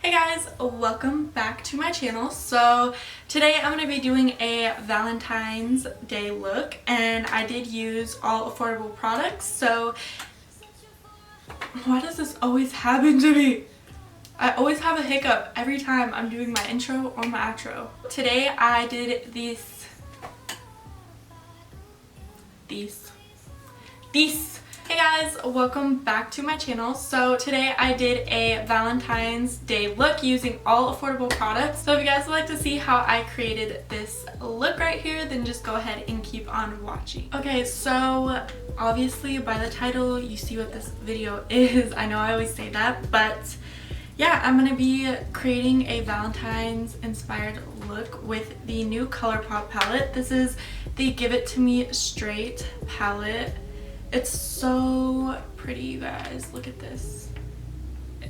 Hey guys, welcome back to my channel. So today I'm going to be doing a Valentine's Day look, and I did use all affordable products. So why does this always happen to me? I always have a hiccup every time I'm doing my intro or my outro. Today I did these. Hey guys, welcome back to my channel. So today I did a Valentine's Day look using all affordable products. So if you guys would like to see how I created this look right here, then just go ahead and keep on watching. Okay, so obviously by the title you see what this video is. I know I always say that, but yeah, I'm gonna be creating a Valentine's inspired look with the new ColourPop palette. This is the Give It To Me Straight palette. It's so pretty, you guys. Look at this.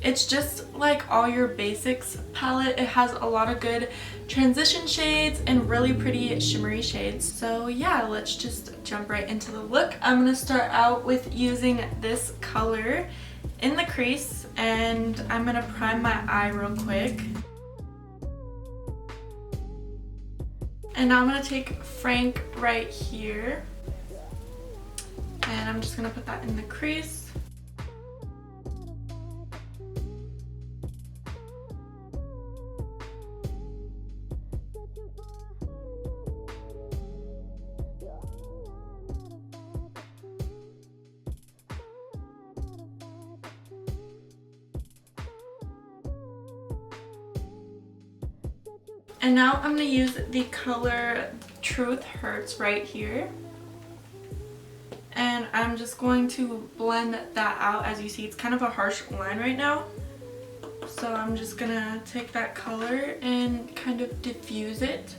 It's just like all your basics palette. It has a lot of good transition shades and really pretty shimmery shades. So yeah, let's just jump right into the look. I'm gonna start out with using this color in the crease, and I'm gonna prime my eye real quick. And now I'm gonna take Frank right here, and I'm just gonna put that in the crease. And now I'm going to use the color Truth Hurts right here. And I'm just going to blend that out. As you see, it's kind of a harsh line right now. So I'm just going to take that color and kind of diffuse it.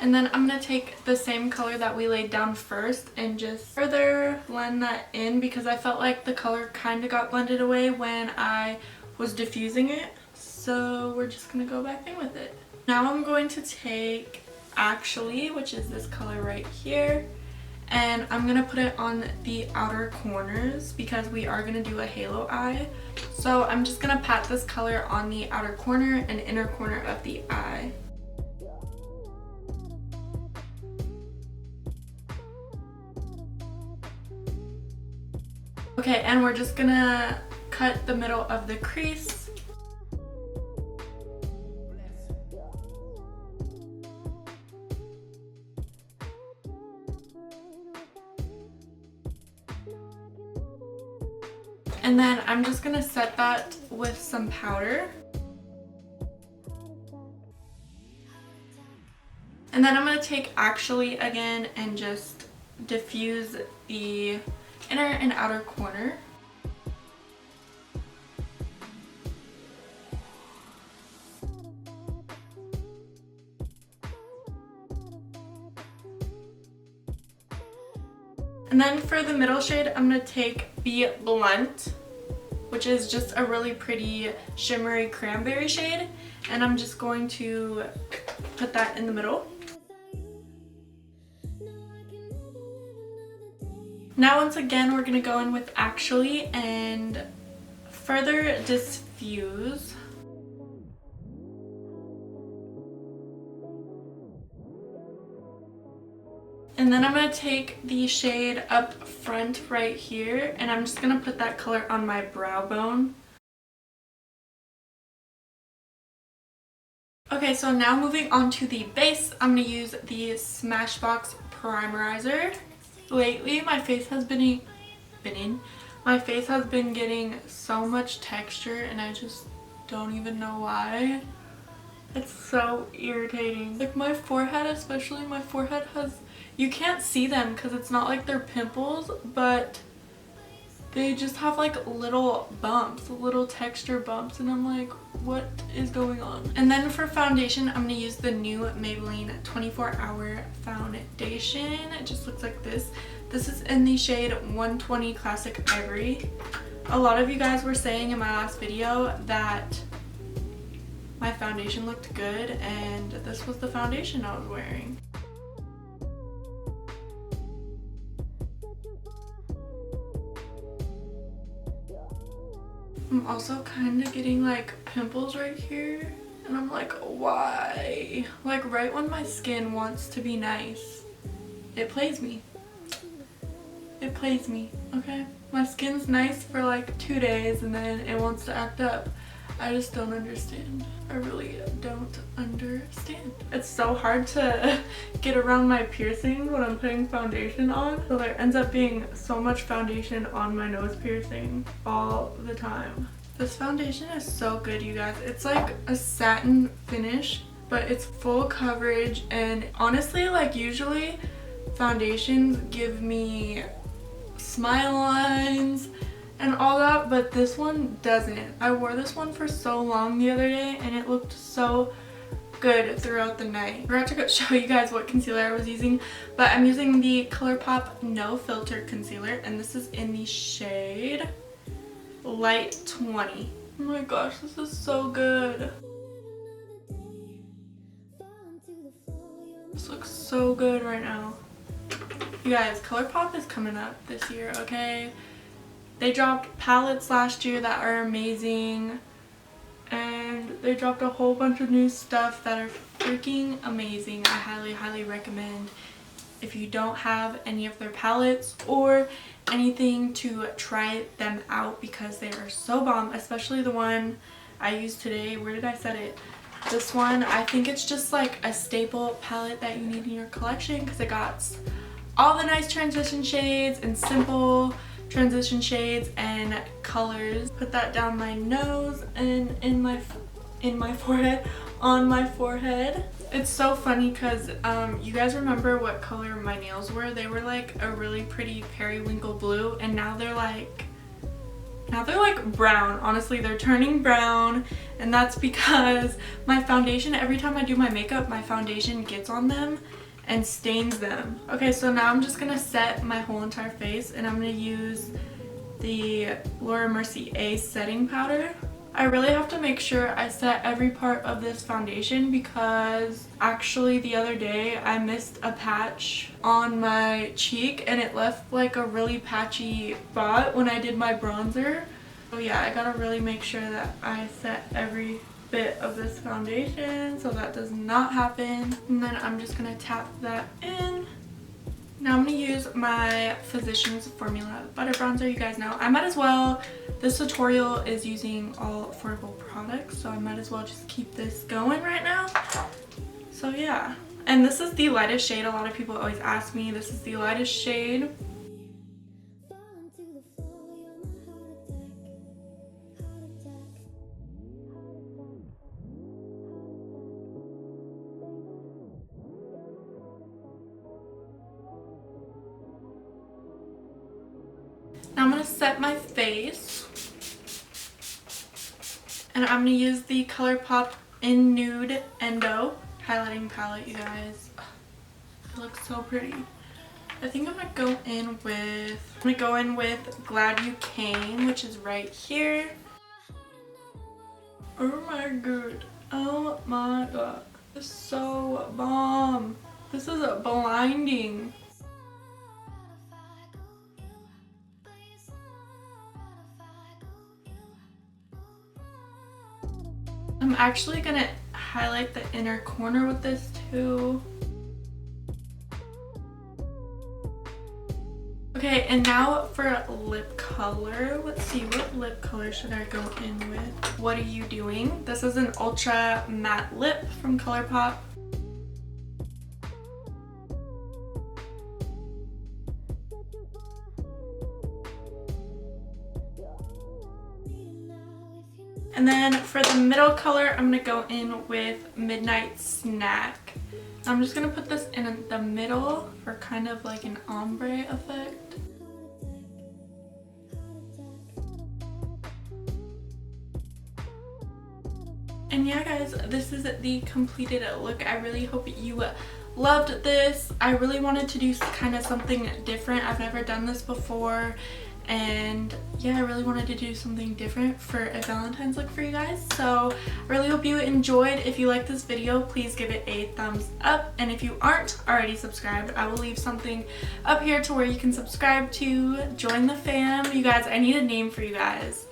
And then I'm going to take the same color that we laid down first and just further blend that in, because I felt like the color kind of got blended away when I was diffusing it. So we're just going to go back in with it. Now I'm going to take Actually, which is this color right here, and I'm going to put it on the outer corners because we are going to do a halo eye. So I'm just going to pat this color on the outer corner and inner corner of the eye. Okay, and we're just gonna cut the middle of the crease. And then I'm just gonna set that with some powder. And then I'm gonna take Actually again and just diffuse the inner and outer corner. And then for the middle shade, I'm going to take Be Blunt, which is just a really pretty shimmery cranberry shade, and I'm just going to put that in the middle. Now once again, we're going to go in with Actually and further diffuse. And then I'm going to take the shade Up Front right here, and I'm just going to put that color on my brow bone. Okay, so now moving on to the base, I'm going to use the Smashbox Primerizer. Lately, my face has been getting so much texture, and I just don't even know why. It's so irritating. Like my forehead, especially my forehead has, you can't see them because it's not like they're pimples, but they just have like little bumps, little texture bumps, and I'm like, what is going on? And then for foundation, I'm gonna use the new Maybelline 24-Hour Foundation. It just looks like this. This is in the shade 120 Classic Ivory. A lot of you guys were saying in my last video that my foundation looked good, and this was the foundation I was wearing. I'm also kind of getting like pimples right here, and I'm like, why? Like right when my skin wants to be nice, it plays me. It plays me, okay? My skin's nice for like 2 days and then it wants to act up. I just don't understand. I really don't understand. It's so hard to get around my piercing when I'm putting foundation on. So there ends up being so much foundation on my nose piercing all the time. This foundation is so good, you guys. It's like a satin finish, but it's full coverage, and honestly, like usually foundations give me smile lines and all that, but this one doesn't. I wore this one for so long the other day and it looked so good throughout the night. I forgot to show you guys what concealer I was using, but I'm using the ColourPop No Filter Concealer, and this is in the shade Light 20. Oh my gosh, this is so good. This looks so good right now. You guys, ColourPop is coming up this year, okay? They dropped palettes last year that are amazing, and they dropped a whole bunch of new stuff that are freaking amazing. I highly, highly recommend, if you don't have any of their palettes or anything, to try them out because they are so bomb, especially the one I used today. Where did I set it? This one, I think it's just like a staple palette that you need in your collection because it got all the nice transition shades and simple transition shades and colors. Put that down my nose and in my forehead, on my forehead. It's so funny because you guys remember what color my nails were? They were like a really pretty periwinkle blue, and now they're like brown. Honestly, they're turning brown, and that's because my foundation, every time I do my makeup, my foundation gets on them and stains them. Okay, so now I'm just gonna set my whole entire face, and I'm gonna use the Laura Mercier A setting powder. I really have to make sure I set every part of this foundation because actually the other day I missed a patch on my cheek and it left like a really patchy spot when I did my bronzer. So yeah, I gotta really make sure that I set every bit of this foundation so that does not happen. And then I'm just gonna tap that in. Now I'm going to use my Physicians Formula Butter Bronzer. You guys know I might as well, this tutorial is using all affordable products, so I might as well just keep this going right now. So yeah, and this is the lightest shade. A lot of people always ask me, this is the lightest shade. Now I'm going to set my face, and I'm going to use the ColourPop in Nude Endo highlighting palette, you guys. It looks so pretty. I think I'm going to go in with Glad You Came, which is right here. Oh my god. Oh my god. It's so bomb. This is blinding. I'm actually gonna highlight the inner corner with this too. Okay, and now for lip color. Let's see, what lip color should I go in with? What Are You Doing? This is an ultra matte lip from ColourPop. And then for the middle color, I'm going to go in with Midnight Snack. I'm just going to put this in the middle for kind of like an ombre effect. And yeah guys, this is the completed look. I really hope you loved this. I really wanted to do kind of something different. I've never done this before. and yeah, I really wanted to do something different for a Valentine's look for you guys. So I really hope you enjoyed. If you like this video, please give it a thumbs up, and if you aren't already subscribed, I will leave something up here to where you can subscribe to join the fam. You guys, I need a name for you guys.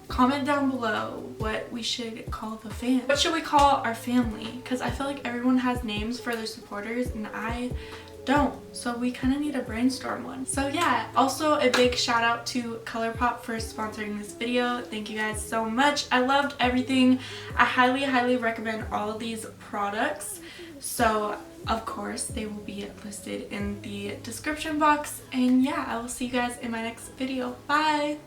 Comment down below what we should call the fam. What should we call our family? Because I feel like everyone has names for their supporters and I don't, so we kind of need to brainstorm one. So yeah, also a big shout out to ColourPop for sponsoring this video. Thank you guys so much. I loved everything. I highly recommend all of these products, so of course they will be listed in the description box. And yeah, I will see you guys in my next video. Bye.